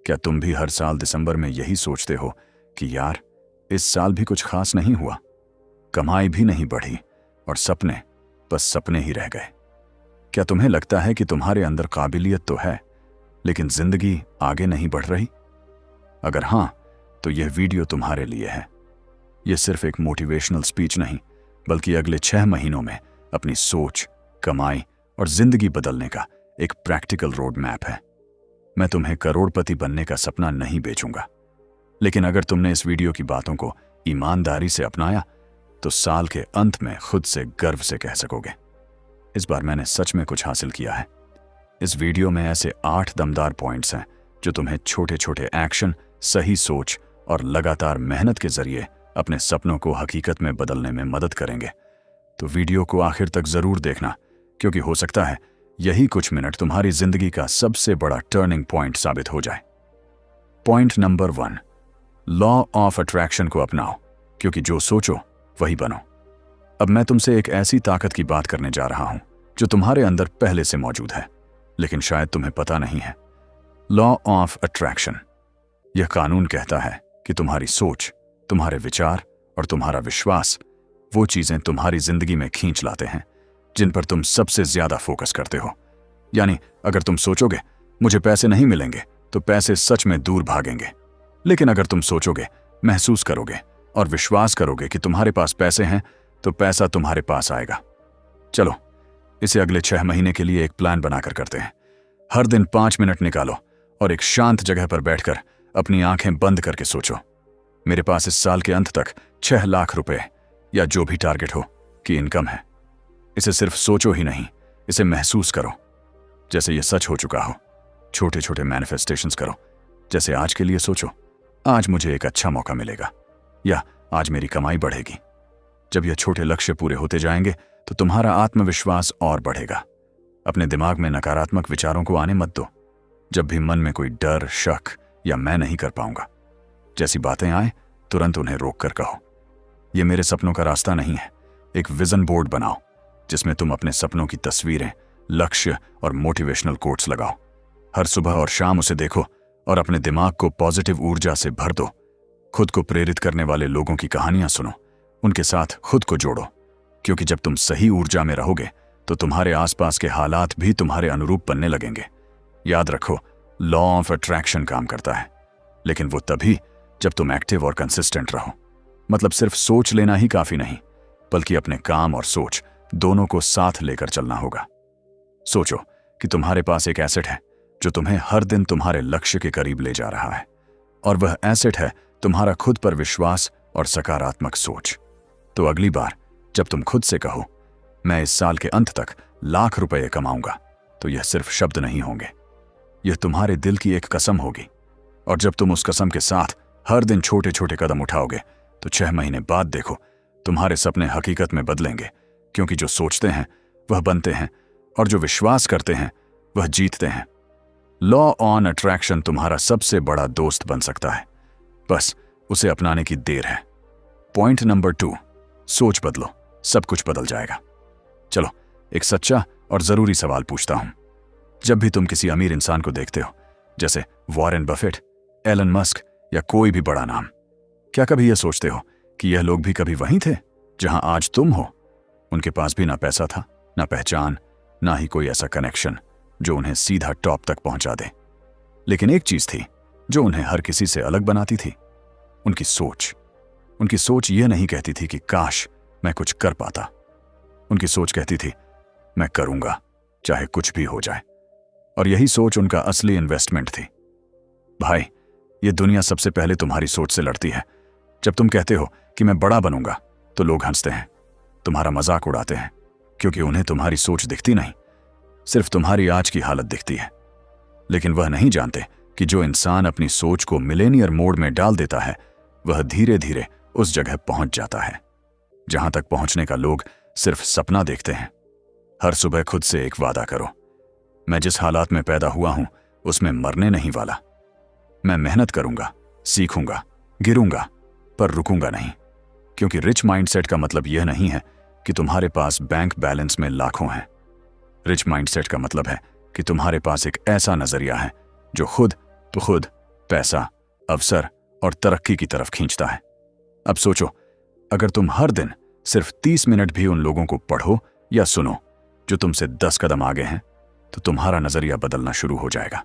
क्या तुम भी हर साल दिसंबर में यही सोचते हो कि यार इस साल भी कुछ खास नहीं हुआ, कमाई भी नहीं बढ़ी और सपने बस सपने ही रह गए? क्या तुम्हें लगता है कि तुम्हारे अंदर काबिलियत तो है लेकिन जिंदगी आगे नहीं बढ़ रही? अगर हां, तो यह वीडियो तुम्हारे लिए है। यह सिर्फ एक मोटिवेशनल स्पीच नहीं, बल्कि अगले 6 महीनों में अपनी सोच, कमाई और जिंदगी बदलने का एक प्रैक्टिकल रोड मैप है। मैं तुम्हें करोड़पति बनने का सपना नहीं बेचूंगा, लेकिन अगर तुमने इस वीडियो की बातों को ईमानदारी से अपनाया तो साल के अंत में खुद से गर्व से कह सकोगे, इस बार मैंने सच में कुछ हासिल किया है। इस वीडियो में ऐसे 8 दमदार पॉइंट्स हैं जो तुम्हें छोटे छोटे एक्शन, सही सोच और लगातार मेहनत के जरिए अपने सपनों को हकीकत में बदलने में मदद करेंगे। तो वीडियो को आखिर तक जरूर देखना, क्योंकि हो सकता है यही कुछ मिनट तुम्हारी जिंदगी का सबसे बड़ा टर्निंग पॉइंट साबित हो जाए। Point number 1, law of attraction को अपनाओ, क्योंकि जो सोचो वही बनो। अब मैं तुमसे एक ऐसी ताकत की बात करने जा रहा हूं जो तुम्हारे अंदर पहले से मौजूद है, लेकिन शायद तुम्हें पता नहीं है। लॉ ऑफ अट्रैक्शन, यह कानून कहता है कि तुम्हारी सोच, तुम्हारे विचार और तुम्हारा विश्वास वो चीजें तुम्हारी जिंदगी में खींच लाते हैं जिन पर तुम सबसे ज्यादा फोकस करते हो। यानी अगर तुम सोचोगे मुझे पैसे नहीं मिलेंगे तो पैसे सच में दूर भागेंगे, लेकिन अगर तुम सोचोगे, महसूस करोगे और विश्वास करोगे कि तुम्हारे पास पैसे हैं तो पैसा तुम्हारे पास आएगा। चलो इसे अगले 6 महीने के लिए एक प्लान बनाकर करते हैं। हर दिन 5 मिनट निकालो और एक शांत जगह पर बैठकर अपनी आंखें बंद करके सोचो, मेरे पास इस साल के अंत तक 6 लाख रुपए या जो भी टारगेट हो की इनकम है। इसे सिर्फ सोचो ही नहीं, इसे महसूस करो जैसे ये सच हो चुका हो। छोटे छोटे मैनिफेस्टेशंस करो, जैसे आज के लिए सोचो, आज मुझे एक अच्छा मौका मिलेगा या आज मेरी कमाई बढ़ेगी। जब ये छोटे लक्ष्य पूरे होते जाएंगे तो तुम्हारा आत्मविश्वास और बढ़ेगा। अपने दिमाग में नकारात्मक विचारों को आने मत दो। जब भी मन में कोई डर, शक या मैं नहीं कर पाऊंगा जैसी बातें आए, तुरंत उन्हें रोक कर कहो, यह मेरे सपनों का रास्ता नहीं है। एक विजन बोर्ड बनाओ जिसमें तुम अपने सपनों की तस्वीरें, लक्ष्य और मोटिवेशनल कोट्स लगाओ। हर सुबह और शाम उसे देखो और अपने दिमाग को पॉजिटिव ऊर्जा से भर दो। खुद को प्रेरित करने वाले लोगों की कहानियां सुनो, उनके साथ खुद को जोड़ो, क्योंकि जब तुम सही ऊर्जा में रहोगे तो तुम्हारे आसपास के हालात भी तुम्हारे अनुरूप बनने लगेंगे। याद रखो, लॉ ऑफ अट्रैक्शन काम करता है, लेकिन वो तभी जब तुम एक्टिव और कंसिस्टेंट रहो। मतलब सिर्फ सोच लेना ही काफी नहीं, बल्कि अपने काम और सोच दोनों को साथ लेकर चलना होगा। सोचो कि तुम्हारे पास एक एसेट है जो तुम्हें हर दिन तुम्हारे लक्ष्य के करीब ले जा रहा है, और वह एसेट है तुम्हारा खुद पर विश्वास और सकारात्मक सोच। तो अगली बार जब तुम खुद से कहो मैं इस साल के अंत तक लाख रुपए कमाऊंगा, तो यह सिर्फ शब्द नहीं होंगे, यह तुम्हारे दिल की एक कसम होगी। और जब तुम उस कसम के साथ हर दिन छोटे छोटे कदम उठाओगे तो 6 महीने बाद देखो तुम्हारे सपने हकीकत में बदलेंगे, क्योंकि जो सोचते हैं वह बनते हैं और जो विश्वास करते हैं वह जीतते हैं। लॉ ऑन अट्रैक्शन तुम्हारा सबसे बड़ा दोस्त बन सकता है, बस उसे अपनाने की देर है। पॉइंट नंबर 2, सोच बदलो, सब कुछ बदल जाएगा। चलो एक सच्चा और जरूरी सवाल पूछता हूं। जब भी तुम किसी अमीर इंसान को देखते हो, जैसे वॉरेन बफेट, एलन मस्क या कोई भी बड़ा नाम, क्या कभी यह सोचते हो कि यह लोग भी कभी वहीं थे जहां आज तुम हो? उनके पास भी ना पैसा था, ना पहचान, ना ही कोई ऐसा कनेक्शन जो उन्हें सीधा टॉप तक पहुंचा दे। लेकिन एक चीज थी जो उन्हें हर किसी से अलग बनाती थी, उनकी सोच। उनकी सोच यह नहीं कहती थी कि काश मैं कुछ कर पाता। उनकी सोच कहती थी मैं करूंगा, चाहे कुछ भी हो जाए। और यही सोच उनका असली इन्वेस्टमेंट थी। भाई, ये दुनिया सबसे पहले तुम्हारी सोच से लड़ती है। जब तुम कहते हो कि मैं बड़ा बनूंगा, तो लोग हंसते हैं, तुम्हारा मजाक उड़ाते हैं, क्योंकि उन्हें तुम्हारी सोच दिखती नहीं, सिर्फ तुम्हारी आज की हालत दिखती है। लेकिन वह नहीं जानते कि जो इंसान अपनी सोच को मिलेनियर मोड में डाल देता है, वह धीरे धीरे उस जगह पहुंच जाता है जहां तक पहुंचने का लोग सिर्फ सपना देखते हैं। हर सुबह खुद से एक वादा करो, मैं जिस हालात में पैदा हुआ हूं उसमें मरने नहीं वाला। मैं मेहनत करूंगा, सीखूंगा, गिरूंगा, पर रुकूंगा नहीं। क्योंकि रिच माइंडसेट का मतलब यह नहीं है कि तुम्हारे पास बैंक बैलेंस में लाखों हैं। रिच माइंडसेट का मतलब है कि तुम्हारे पास एक ऐसा नजरिया है जो खुद पैसा, अवसर और तरक्की की तरफ खींचता है। अब सोचो, अगर तुम हर दिन सिर्फ 30 मिनट भी उन लोगों को पढ़ो या सुनो जो तुमसे 10 कदम आगे हैं, तो तुम्हारा नजरिया बदलना शुरू हो जाएगा।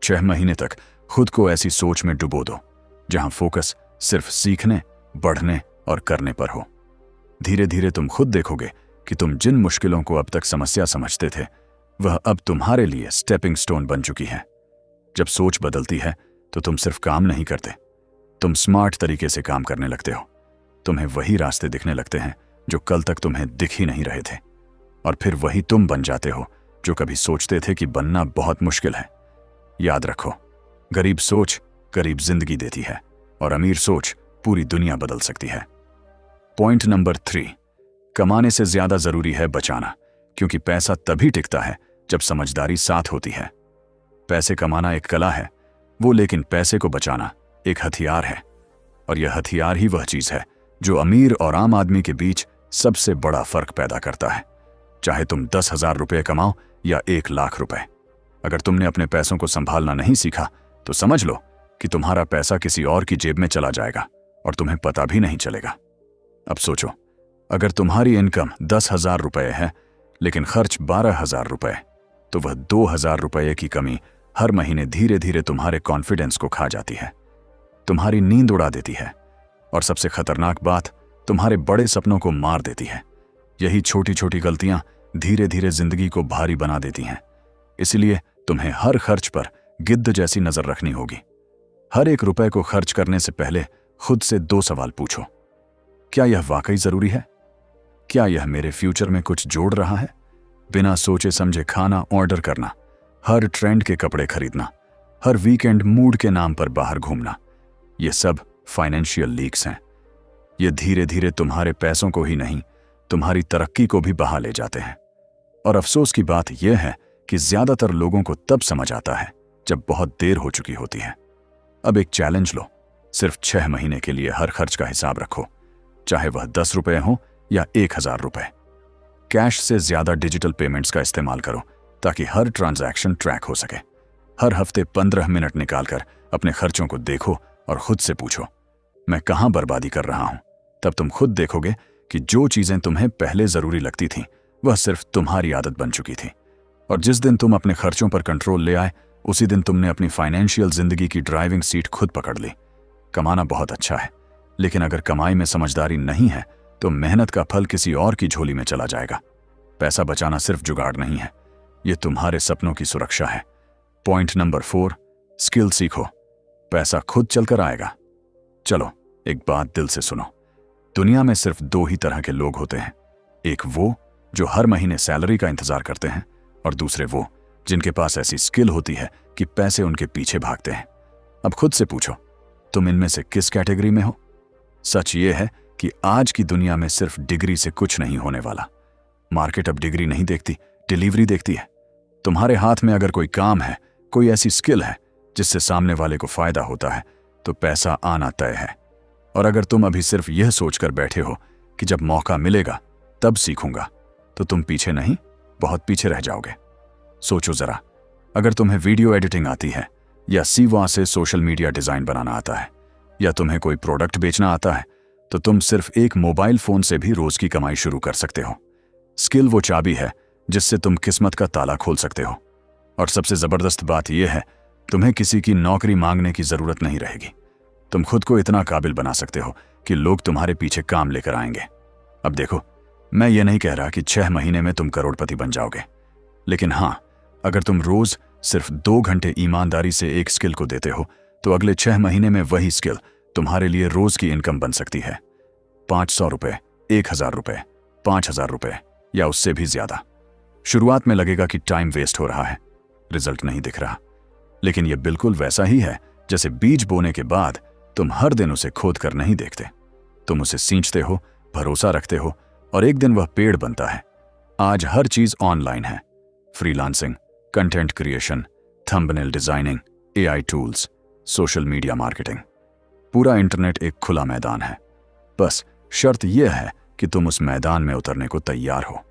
6 महीने तक खुद को ऐसी सोच में डुबो दो जहां फोकस सिर्फ सीखने, बढ़ने और करने पर हो। धीरे धीरे तुम खुद देखोगे कि तुम जिन मुश्किलों को अब तक समस्या समझते थे, वह अब तुम्हारे लिए स्टेपिंग स्टोन बन चुकी है। जब सोच बदलती है तो तुम सिर्फ काम नहीं करते, तुम स्मार्ट तरीके से काम करने लगते हो। तुम्हें वही रास्ते दिखने लगते हैं जो कल तक तुम्हें दिख ही नहीं रहे थे, और फिर वही तुम बन जाते हो जो कभी सोचते थे कि बनना बहुत मुश्किल है। याद रखो, गरीब सोच गरीब जिंदगी देती है और अमीर सोच पूरी दुनिया बदल सकती है। पॉइंट नंबर 3, कमाने से ज्यादा जरूरी है बचाना, क्योंकि पैसा तभी टिकता है जब समझदारी साथ होती है। पैसे कमाना एक कला है, वो लेकिन पैसे को बचाना एक हथियार है, और यह हथियार ही वह चीज है जो अमीर और आम आदमी के बीच सबसे बड़ा फर्क पैदा करता है। चाहे तुम 10,000 रुपये कमाओ या 1 लाख रुपए, अगर तुमने अपने पैसों को संभालना नहीं सीखा तो समझ लो कि तुम्हारा पैसा किसी और की जेब में चला जाएगा और तुम्हें पता भी नहीं चलेगा। अब सोचो, अगर तुम्हारी इनकम 10,000 रुपये है लेकिन खर्च 12,000 रुपये, तो वह 2,000 रुपये की कमी हर महीने धीरे धीरे तुम्हारे कॉन्फिडेंस को खा जाती है, तुम्हारी नींद उड़ा देती है, और सबसे खतरनाक बात, तुम्हारे बड़े सपनों को मार देती है। यही छोटी छोटी गलतियां धीरे धीरे जिंदगी को भारी बना देती हैं। इसलिए तुम्हें हर खर्च पर गिद्ध जैसी नजर रखनी होगी। हर एक रुपए को खर्च करने से पहले खुद से 2 सवाल पूछो। क्या यह वाकई जरूरी है? क्या यह मेरे फ्यूचर में कुछ जोड़ रहा है? बिना सोचे समझे खाना ऑर्डर करना, हर ट्रेंड के कपड़े खरीदना, हर वीकेंड मूड के नाम पर बाहर घूमना, ये सब फाइनेंशियल लीक्स हैं। ये धीरे धीरे तुम्हारे पैसों को ही नहीं, तुम्हारी तरक्की को भी बहा ले जाते हैं। और अफसोस की बात यह है कि ज्यादातर लोगों को तब समझ आता है जब बहुत देर हो चुकी होती है। अब एक चैलेंज लो, सिर्फ 6 महीने के लिए हर खर्च का हिसाब रखो, चाहे वह 10 रुपए हो या 1,000 रुपए। कैश से ज्यादा डिजिटल पेमेंट्स का इस्तेमाल करो ताकि हर ट्रांजैक्शन ट्रैक हो सके। हर हफ्ते 15 मिनट निकालकर अपने खर्चों को देखो और खुद से पूछो, मैं कहां बर्बादी कर रहा हूं? तब तुम खुद देखोगे कि जो चीजें तुम्हें पहले जरूरी लगती थीं, वह सिर्फ तुम्हारी आदत बन चुकी थी। और जिस दिन तुम अपने खर्चों पर कंट्रोल ले आए, उसी दिन तुमने अपनी फाइनेंशियल जिंदगी की ड्राइविंग सीट खुद पकड़ ली। कमाना बहुत अच्छा है, लेकिन अगर कमाई में समझदारी नहीं है तो मेहनत का फल किसी और की झोली में चला जाएगा। पैसा बचाना सिर्फ जुगाड़ नहीं है, यह तुम्हारे सपनों की सुरक्षा है। पॉइंट नंबर 4, स्किल सीखो, पैसा खुद चलकर आएगा। चलो एक बात दिल से सुनो, दुनिया में सिर्फ 2 ही तरह के लोग होते हैं। एक वो जो हर महीने सैलरी का इंतजार करते हैं, और दूसरे वो जिनके पास ऐसी स्किल होती है कि पैसे उनके पीछे भागते हैं। अब खुद से पूछो, तुम इनमें से किस कैटेगरी में हो? सच ये है कि आज की दुनिया में सिर्फ डिग्री से कुछ नहीं होने वाला। मार्केट अब डिग्री नहीं देखती, डिलीवरी देखती है। तुम्हारे हाथ में अगर कोई काम है, कोई ऐसी स्किल है जिससे सामने वाले को फायदा होता है, तो पैसा आना तय है। और अगर तुम अभी सिर्फ यह सोचकर बैठे हो कि जब मौका मिलेगा तब सीखूंगा, तो तुम पीछे नहीं, बहुत पीछे रह जाओगे। सोचो जरा, अगर तुम्हें वीडियो एडिटिंग आती है, या सीवा से सोशल मीडिया डिजाइन बनाना आता है, या तुम्हें कोई प्रोडक्ट बेचना आता है, तो तुम सिर्फ एक मोबाइल फोन से भी रोज की कमाई शुरू कर सकते हो। स्किल वो चाबी है जिससे तुम किस्मत का ताला खोल सकते हो। और सबसे जबरदस्त बात यह है, तुम्हें किसी की नौकरी मांगने की जरूरत नहीं रहेगी। तुम खुद को इतना काबिल बना सकते हो कि लोग तुम्हारे पीछे काम लेकर आएंगे। अब देखो, मैं ये नहीं कह रहा कि 6 महीने में तुम करोड़पति बन जाओगे, लेकिन हाँ, अगर तुम रोज सिर्फ 2 घंटे ईमानदारी से एक स्किल को देते हो, तो अगले 6 महीने में वही स्किल तुम्हारे लिए रोज की इनकम बन सकती है। 500 रुपए, 1,000 रुपए, 5,000 रुपए, या उससे भी ज्यादा। शुरुआत में लगेगा कि टाइम वेस्ट हो रहा है, रिजल्ट नहीं दिख रहा, लेकिन यह बिल्कुल वैसा ही है जैसे बीज बोने के बाद तुम हर दिन उसे खोद कर नहीं देखते। तुम उसे सींचते हो, भरोसा रखते हो, और एक दिन वह पेड़ बनता है। आज हर चीज ऑनलाइन है, freelancing, content creation, thumbnail designing, AI tools, social media marketing. पूरा इंटरनेट एक खुला मैदान है। बस शर्त यह है कि तुम उस मैदान में उतरने को तैयार हो।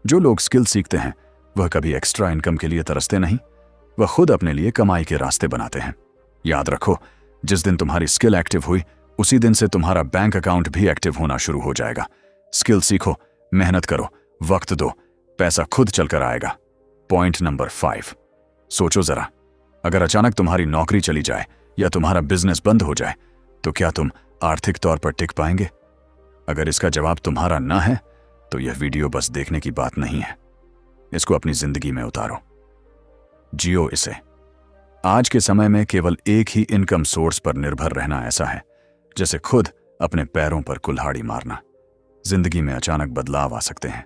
जो लोग स्किल सीखते हैं वह कभी एक्स्ट्रा इनकम के लिए तरसते नहीं, वह खुद अपने लिए कमाई के रास्ते बनाते हैं। याद रखो, जिस दिन तुम्हारी स्किल एक्टिव हुई उसी दिन से तुम्हारा बैंक अकाउंट भी एक्टिव होना शुरू हो जाएगा। स्किल सीखो, मेहनत करो, वक्त दो, पैसा खुद चलकर आएगा। पॉइंट नंबर 5, सोचो जरा, अगर अचानक तुम्हारी नौकरी चली जाए या तुम्हारा बिजनेस बंद हो जाए तो क्या तुम आर्थिक तौर पर टिक पाएंगे? अगर इसका जवाब तुम्हारा ना है तो यह वीडियो बस देखने की बात नहीं है, इसको अपनी जिंदगी में उतारो, जियो इसे। आज के समय में केवल एक ही इनकम सोर्स पर निर्भर रहना ऐसा है जैसे खुद अपने पैरों पर कुल्हाड़ी मारना। जिंदगी में अचानक बदलाव आ सकते हैं,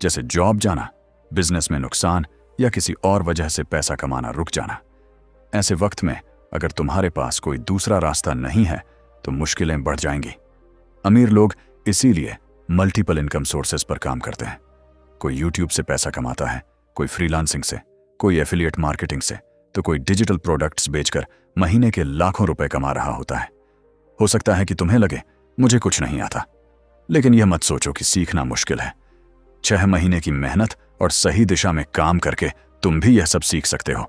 जैसे जॉब जाना, बिजनेस में नुकसान या किसी और वजह से पैसा कमाना रुक जाना। ऐसे वक्त में अगर तुम्हारे पास कोई दूसरा रास्ता नहीं है तो मुश्किलें बढ़ जाएंगी। अमीर लोग इसीलिए मल्टीपल इनकम सोर्सेस पर काम करते हैं। कोई यूट्यूब से पैसा कमाता है, कोई फ्रीलांसिंग से, कोई एफिलिएट मार्केटिंग से, तो कोई डिजिटल प्रोडक्ट्स बेचकर महीने के लाखों रुपए कमा रहा होता है। हो सकता है कि तुम्हें लगे मुझे कुछ नहीं आता, लेकिन यह मत सोचो कि सीखना मुश्किल है। 6 महीने की मेहनत और सही दिशा में काम करके तुम भी यह सब सीख सकते हो।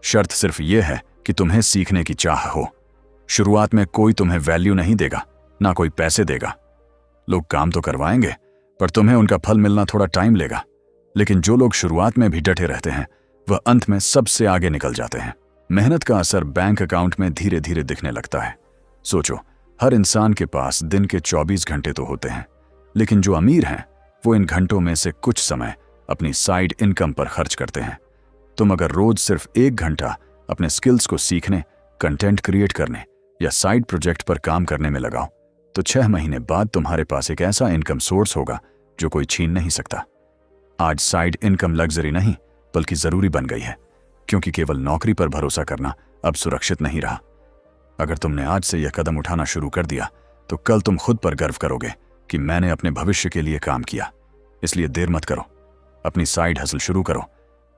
शर्त सिर्फ यह है कि तुम्हें सीखने की चाह हो। शुरुआत में कोई तुम्हें वैल्यू नहीं देगा, ना कोई पैसे देगा। लोग काम तो करवाएंगे पर तुम्हें उनका फल मिलना थोड़ा टाइम लेगा। लेकिन जो लोग शुरुआत में भी डटे रहते हैं वह अंत में सबसे आगे निकल जाते हैं। मेहनत का असर बैंक अकाउंट में धीरे धीरे दिखने लगता है। सोचो, हर इंसान के पास दिन के 24 घंटे तो होते हैं, लेकिन जो अमीर हैं वो इन घंटों में से कुछ समय अपनी साइड इनकम पर खर्च करते हैं। तुम अगर रोज सिर्फ 1 घंटा अपने स्किल्स को सीखने, कंटेंट क्रिएट करने या साइड प्रोजेक्ट पर काम करने में लगाओ तो 6 महीने बाद तुम्हारे पास एक ऐसा इनकम सोर्स होगा जो कोई छीन नहीं सकता। आज साइड इनकम लग्जरी नहीं बल्कि जरूरी बन गई है, क्योंकि केवल नौकरी पर भरोसा करना अब सुरक्षित नहीं रहा। अगर तुमने आज से यह कदम उठाना शुरू कर दिया तो कल तुम खुद पर गर्व करोगे कि मैंने अपने भविष्य के लिए काम किया। इसलिए देर मत करो, अपनी साइड हसल शुरू करो,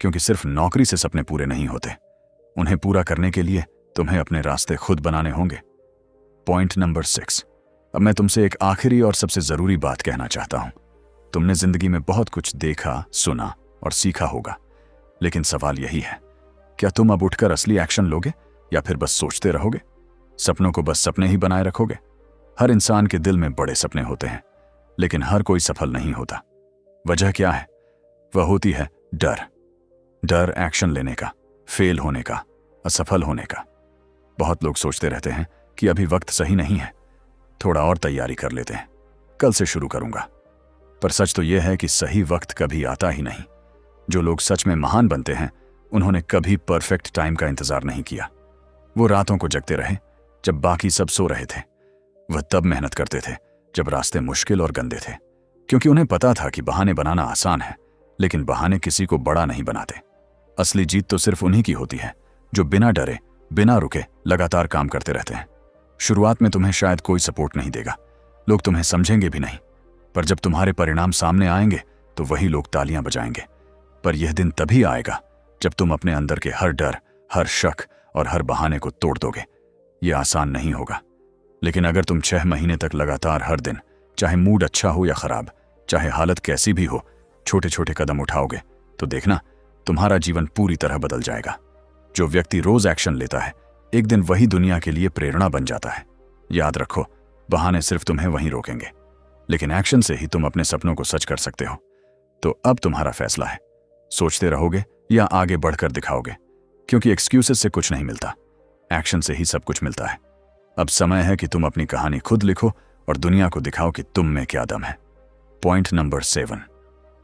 क्योंकि सिर्फ नौकरी से सपने पूरे नहीं होते। उन्हें पूरा करने के लिए तुम्हें अपने रास्ते खुद बनाने होंगे। पॉइंट नंबर 6, अब मैं तुमसे एक आखिरी और सबसे जरूरी बात कहना चाहता हूं। तुमने जिंदगी में बहुत कुछ देखा, सुना और सीखा होगा, लेकिन सवाल यही है, क्या तुम अब उठकर असली एक्शन लोगे या फिर बस सोचते रहोगे? सपनों को बस सपने ही बनाए रखोगे? हर इंसान के दिल में बड़े सपने होते हैं, लेकिन हर कोई सफल नहीं होता। वजह क्या है? वह होती है डर। डर एक्शन लेने का, फेल होने का, असफल होने का। बहुत लोग सोचते रहते हैं कि अभी वक्त सही नहीं है, थोड़ा और तैयारी कर लेते हैं, कल से शुरू करूंगा। पर सच तो यह है कि सही वक्त कभी आता ही नहीं। जो लोग सच में महान बनते हैं उन्होंने कभी परफेक्ट टाइम का इंतजार नहीं किया। वो रातों को जगते रहे जब बाकी सब सो रहे थे। वह तब मेहनत करते थे जब रास्ते मुश्किल और गंदे थे, क्योंकि उन्हें पता था कि बहाने बनाना आसान है, लेकिन बहाने किसी को बड़ा नहीं बनाते। असली जीत तो सिर्फ उन्हीं की होती है जो बिना डरे, बिना रुके लगातार काम करते रहते हैं। शुरुआत में तुम्हें शायद कोई सपोर्ट नहीं देगा, लोग तुम्हें समझेंगे भी नहीं, पर जब तुम्हारे परिणाम सामने आएंगे तो वही लोग तालियां बजाएंगे। पर यह दिन तभी आएगा जब तुम अपने अंदर के हर डर, हर शक और हर बहाने को तोड़ दोगे। यह आसान नहीं होगा, लेकिन अगर तुम 6 महीने तक लगातार हर दिन, चाहे मूड अच्छा हो या खराब, चाहे हालत कैसी भी हो, छोटे छोटे कदम उठाओगे तो देखना तुम्हारा जीवन पूरी तरह बदल जाएगा। जो व्यक्ति रोज एक्शन लेता है एक दिन वही दुनिया के लिए प्रेरणा बन जाता है। याद रखो, बहाने सिर्फ तुम्हें वहीं रोकेंगे, लेकिन एक्शन से ही तुम अपने सपनों को सच कर सकते हो। तो अब तुम्हारा फैसला है, सोचते रहोगे या आगे बढ़कर दिखाओगे, क्योंकि एक्सक्यूजेस से कुछ नहीं मिलता, एक्शन से ही सब कुछ मिलता है। अब समय है कि तुम अपनी कहानी खुद लिखो और दुनिया को दिखाओ कि तुम में क्या दम है। पॉइंट नंबर 7,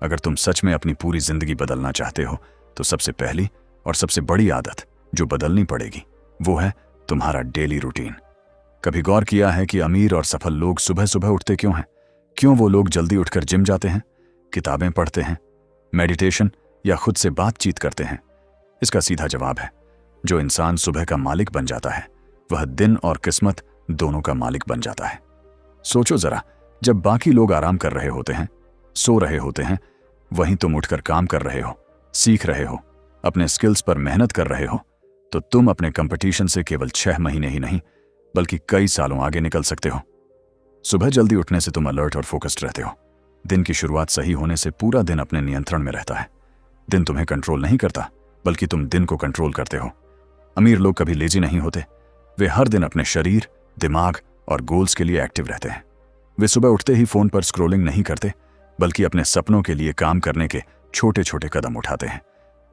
अगर तुम सच में अपनी पूरी जिंदगी बदलना चाहते हो तो सबसे पहली और सबसे बड़ी आदत जो बदलनी पड़ेगी वो है तुम्हारा डेली रूटीन। कभी गौर किया है कि अमीर और सफल लोग सुबह सुबह उठते क्यों हैं? क्यों वो लोग जल्दी उठकर जिम जाते हैं, किताबें पढ़ते हैं, मेडिटेशन या खुद से बातचीत करते हैं? इसका सीधा जवाब है, जो इंसान सुबह का मालिक बन जाता है वह दिन और किस्मत दोनों का मालिक बन जाता है। सोचो जरा, जब बाकी लोग आराम कर रहे होते हैं, सो रहे होते हैं, वहीं तुम उठकर काम कर रहे हो, सीख रहे हो, अपने स्किल्स पर मेहनत कर रहे हो, तो तुम अपने कंपटीशन से केवल 6 महीने ही नहीं बल्कि कई सालों आगे निकल सकते हो। सुबह जल्दी उठने से तुम अलर्ट और फोकस्ड रहते हो। दिन की शुरुआत सही होने से पूरा दिन अपने नियंत्रण में रहता है। दिन तुम्हें कंट्रोल नहीं करता बल्कि तुम दिन को कंट्रोल करते हो। अमीर लोग कभी लेजी नहीं होते। वे हर दिन अपने शरीर, दिमाग और गोल्स के लिए एक्टिव रहते हैं। वे सुबह उठते ही फोन पर स्क्रॉलिंग नहीं करते, बल्कि अपने सपनों के लिए काम करने के छोटे छोटे कदम उठाते हैं।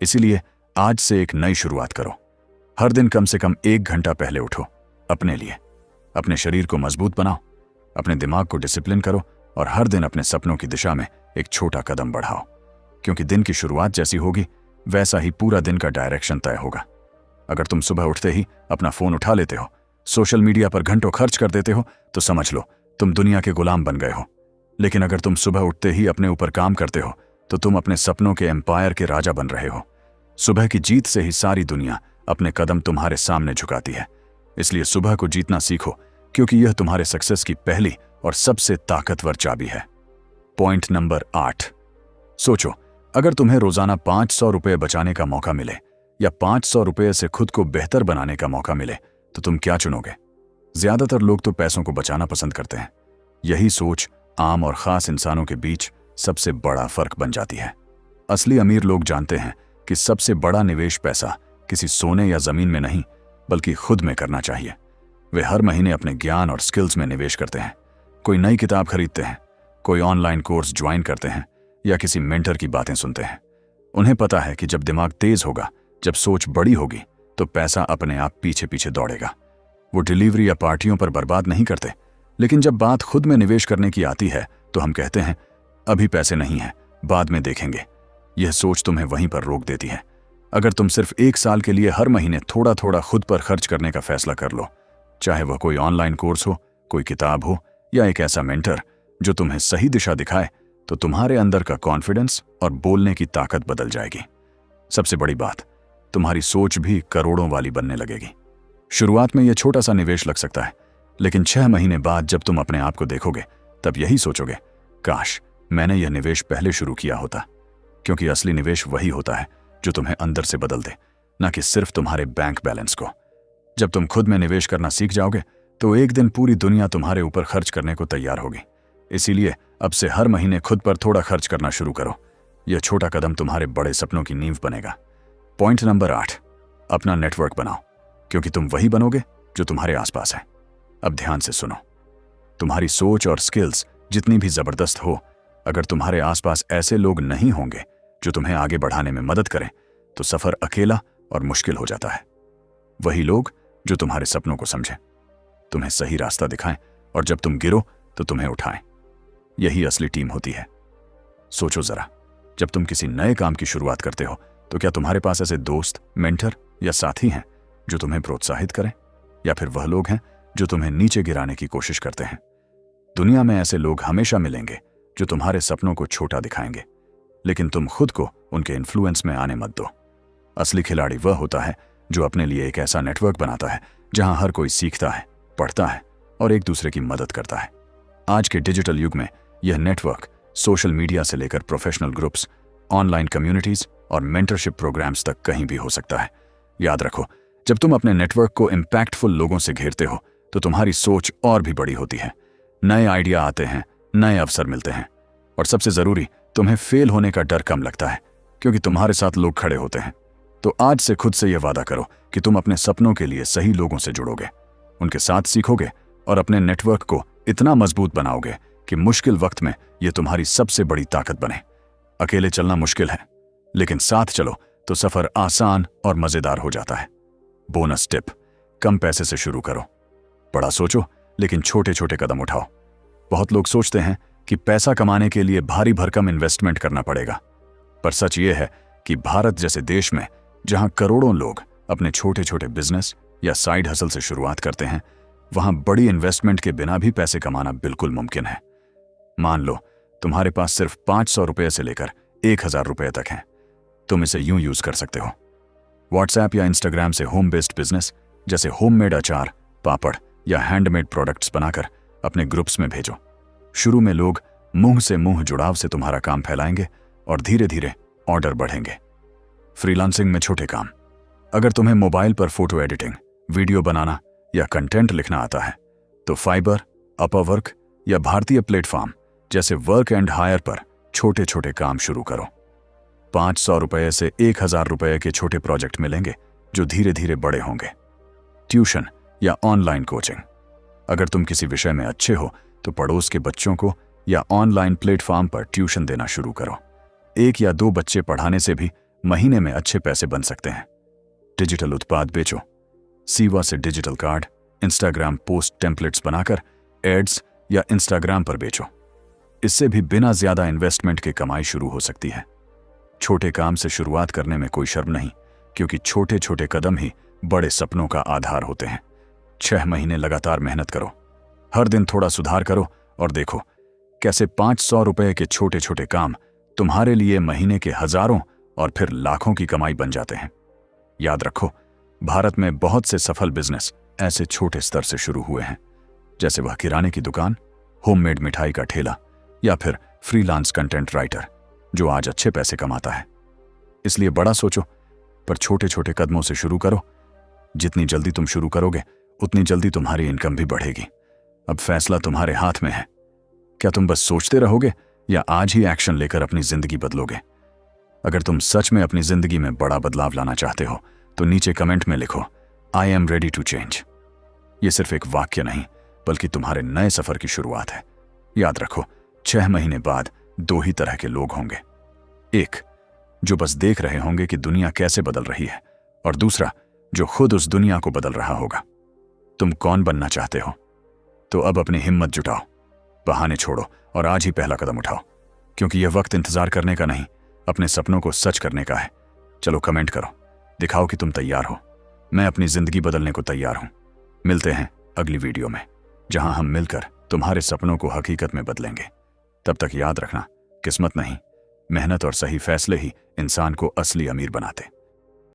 इसीलिए आज से एक नई शुरुआत करो। हर दिन कम से कम 1 घंटा पहले उठो। अपने लिए, अपने शरीर को मजबूत बनाओ, अपने दिमाग को डिसिप्लिन करो और हर दिन अपने सपनों की दिशा में एक छोटा कदम बढ़ाओ। क्योंकि दिन की शुरुआत जैसी होगी, वैसा ही पूरा दिन का डायरेक्शन तय होगा। अगर तुम सुबह उठते ही अपना फोन उठा लेते हो, सोशल मीडिया पर घंटों खर्च कर देते हो, तो समझ लो तुम दुनिया के गुलाम बन गए हो। लेकिन अगर तुम सुबह उठते ही अपने ऊपर काम करते हो, तो तुम अपने सपनों के एम्पायर के राजा बन रहे हो। सुबह की जीत से ही सारी दुनिया अपने कदम तुम्हारे सामने झुकाती है। इसलिए सुबह को जीतना सीखो, क्योंकि यह तुम्हारे सक्सेस की पहली और सबसे ताकतवर चाबी है। पॉइंट नंबर 8, सोचो, अगर तुम्हें रोजाना 500 रुपये बचाने का मौका मिले या 500 रुपये से खुद को बेहतर बनाने का मौका मिले, तो तुम क्या चुनोगे? ज्यादातर लोग तो पैसों को बचाना पसंद करते हैं। यही सोच आम और खास इंसानों के बीच सबसे बड़ा फर्क बन जाती है। असली अमीर लोग जानते हैं कि सबसे बड़ा निवेश पैसा किसी सोने या जमीन में नहीं, बल्कि खुद में करना चाहिए। वे हर महीने अपने ज्ञान और स्किल्स में निवेश करते हैं। कोई नई किताब खरीदते हैं, कोई ऑनलाइन कोर्स ज्वाइन करते हैं या किसी मेंटर की बातें सुनते हैं। उन्हें पता है कि जब दिमाग तेज होगा, जब सोच बड़ी होगी, तो पैसा अपने आप पीछे पीछे दौड़ेगा। वो डिलीवरी या पार्टियों पर बर्बाद नहीं करते, लेकिन जब बात खुद में निवेश करने की आती है, तो हम कहते हैं अभी पैसे नहीं हैं, बाद में देखेंगे। यह सोच तुम्हें वहीं पर रोक देती है। अगर तुम सिर्फ 1 साल के लिए हर महीने थोड़ा थोड़ा खुद पर खर्च करने का फैसला कर लो, चाहे वह कोई ऑनलाइन कोर्स हो, कोई किताब हो या एक ऐसा मेंटर जो तुम्हें सही दिशा दिखाए, तो तुम्हारे अंदर का कॉन्फिडेंस और बोलने की ताकत बदल जाएगी। सबसे बड़ी बात, तुम्हारी सोच भी करोड़ों वाली बनने लगेगी। शुरुआत में यह छोटा सा निवेश लग सकता है, लेकिन 6 महीने बाद जब तुम अपने आप को देखोगे, तब यही सोचोगे, काश मैंने यह निवेश पहले शुरू किया होता। क्योंकि असली निवेश वही होता है जो तुम्हें अंदर से बदल दे, न कि सिर्फ तुम्हारे बैंक बैलेंस को। जब तुम खुद में निवेश करना सीख जाओगे, तो एक दिन पूरी दुनिया तुम्हारे ऊपर खर्च करने को तैयार होगी। इसीलिए अब से हर महीने खुद पर थोड़ा खर्च करना शुरू करो। यह छोटा कदम तुम्हारे बड़े सपनों की नींव बनेगा। पॉइंट नंबर 8, अपना नेटवर्क बनाओ, क्योंकि तुम वही बनोगे जो तुम्हारे आसपास है। अब ध्यान से सुनो, तुम्हारी सोच और स्किल्स जितनी भी जबरदस्त हो, अगर तुम्हारे आसपास ऐसे लोग नहीं होंगे जो तुम्हें आगे बढ़ाने में मदद करें, तो सफर अकेला और मुश्किल हो जाता है। वही लोग जो तुम्हारे सपनों को समझें, तुम्हें सही रास्ता दिखाएं और जब तुम गिरो तो तुम्हें उठाएं, यही असली टीम होती है। सोचो जरा, जब तुम किसी नए काम की शुरुआत करते हो, तो क्या तुम्हारे पास ऐसे दोस्त, मेंटर या साथी हैं जो तुम्हें प्रोत्साहित करें, या फिर वह लोग हैं जो तुम्हें नीचे गिराने की कोशिश करते हैं? दुनिया में ऐसे लोग हमेशा मिलेंगे जो तुम्हारे सपनों को छोटा दिखाएंगे, लेकिन तुम खुद को उनके इन्फ्लुएंस में आने मत दो। असली खिलाड़ी वह होता है जो अपने लिए एक ऐसा नेटवर्क बनाता है जहां हर कोई सीखता है, पढ़ता है और एक दूसरे की मदद करता है। आज के डिजिटल युग में यह नेटवर्क सोशल मीडिया से लेकर प्रोफेशनल ग्रुप्स, ऑनलाइन कम्युनिटीज और मेंटरशिप प्रोग्राम्स तक कहीं भी हो सकता है। याद रखो, जब तुम अपने नेटवर्क को इम्पैक्टफुल लोगों से घेरते हो, तो तुम्हारी सोच और भी बड़ी होती है। नए आइडिया आते हैं, नए अवसर मिलते हैं, और सबसे जरूरी, तुम्हें फेल होने का डर कम लगता है, क्योंकि तुम्हारे साथ लोग खड़े होते हैं। तो आज से खुद से यह वादा करो कि तुम अपने सपनों के लिए सही लोगों से जुड़ोगे, उनके साथ सीखोगे और अपने नेटवर्क को इतना मजबूत बनाओगे कि मुश्किल वक्त में यह तुम्हारी सबसे बड़ी ताकत बने। अकेले चलना मुश्किल है, लेकिन साथ चलो तो सफर आसान और मजेदार हो जाता है। बोनस टिप, कम पैसे से शुरू करो। बड़ा सोचो, लेकिन छोटे छोटे कदम उठाओ। बहुत लोग सोचते हैं कि पैसा कमाने के लिए भारी भरकम इन्वेस्टमेंट करना पड़ेगा, पर सच ये है कि भारत जैसे देश में, जहां करोड़ों लोग अपने छोटे छोटे बिजनेस या साइड हसल से शुरुआत करते हैं, वहां बड़ी इन्वेस्टमेंट के बिना भी पैसे कमाना बिल्कुल मुमकिन है। मान लो तुम्हारे पास सिर्फ 500 रुपये से लेकर 1000 रुपये तक हैं। तुम इसे यूं यूज कर सकते हो। व्हाट्सएप या इंस्टाग्राम से होम बेस्ड बिजनेस जैसे होममेड अचार, पापड़ या हैंडमेड प्रोडक्ट्स बनाकर अपने ग्रुप्स में भेजो। शुरू में लोग मुंह से मुंह जुड़ाव से तुम्हारा काम फैलाएंगे और धीरे धीरे ऑर्डर बढ़ेंगे। फ्रीलांसिंग में छोटे काम, अगर तुम्हें मोबाइल पर फोटो एडिटिंग, वीडियो बनाना या कंटेंट लिखना आता है, तो फाइबर, अपवर्क या भारतीय प्लेटफॉर्म जैसे वर्क एंड हायर पर छोटे छोटे काम शुरू करो। 500 रुपये से 1000 रुपये के छोटे प्रोजेक्ट मिलेंगे, जो धीरे धीरे बड़े होंगे। ट्यूशन या ऑनलाइन कोचिंग। अगर तुम किसी विषय में अच्छे हो तो पड़ोस के बच्चों को या ऑनलाइन प्लेटफॉर्म पर ट्यूशन देना शुरू करो। 1 या 2 बच्चे पढ़ाने से भी महीने में अच्छे पैसे बन सकते हैं। डिजिटल उत्पाद बेचो। सीवा से digital card, Instagram post templates बनाकर एड्स या इंस्टाग्राम पर बेचो। इससे भी बिना ज्यादा इन्वेस्टमेंट के कमाई शुरू हो सकती है। छोटे काम से शुरुआत करने में कोई शर्म नहीं, क्योंकि छोटे छोटे कदम ही बड़े सपनों का आधार होते हैं। 6 महीने लगातार मेहनत करो, हर दिन थोड़ा सुधार करो और देखो कैसे 500 रुपए के छोटे छोटे काम तुम्हारे लिए महीने के हजारों और फिर लाखों की कमाई बन जाते हैं। याद रखो, भारत में बहुत से सफल बिजनेस ऐसे छोटे स्तर से शुरू हुए हैं, जैसे वह किराने की दुकान, होममेड मिठाई का ठेला या फिर फ्रीलांस कंटेंट राइटर जो आज अच्छे पैसे कमाता है। इसलिए बड़ा सोचो, पर छोटे छोटे कदमों से शुरू करो। जितनी जल्दी तुम शुरू करोगे उतनी जल्दी तुम्हारी इनकम भी बढ़ेगी। अब फैसला तुम्हारे हाथ में है। क्या तुम बस सोचते रहोगे या आज ही एक्शन लेकर अपनी जिंदगी बदलोगे? अगर तुम सच में अपनी जिंदगी में बड़ा बदलाव लाना चाहते हो तो नीचे कमेंट में लिखो, I am ready to change. ये सिर्फ एक वाक्य नहीं, बल्कि तुम्हारे नए सफर की शुरुआत है। याद रखो, 6 महीने बाद 2 ही तरह के लोग होंगे। एक जो बस देख रहे होंगे कि दुनिया कैसे बदल रही है, और दूसरा जो खुद उस दुनिया को बदल रहा होगा। तुम कौन बनना चाहते हो? तो अब अपनी हिम्मत जुटाओ, बहाने छोड़ो और आज ही पहला कदम उठाओ, क्योंकि यह वक्त इंतजार करने का नहीं, अपने सपनों को सच करने का है। चलो कमेंट करो, दिखाओ कि तुम तैयार हो। मैं अपनी जिंदगी बदलने को तैयार हूं। मिलते हैं अगली वीडियो में, जहां हम मिलकर तुम्हारे सपनों को हकीकत में बदलेंगे। तब तक याद रखना, किस्मत नहीं, मेहनत और सही फैसले ही इंसान को असली अमीर बनाते।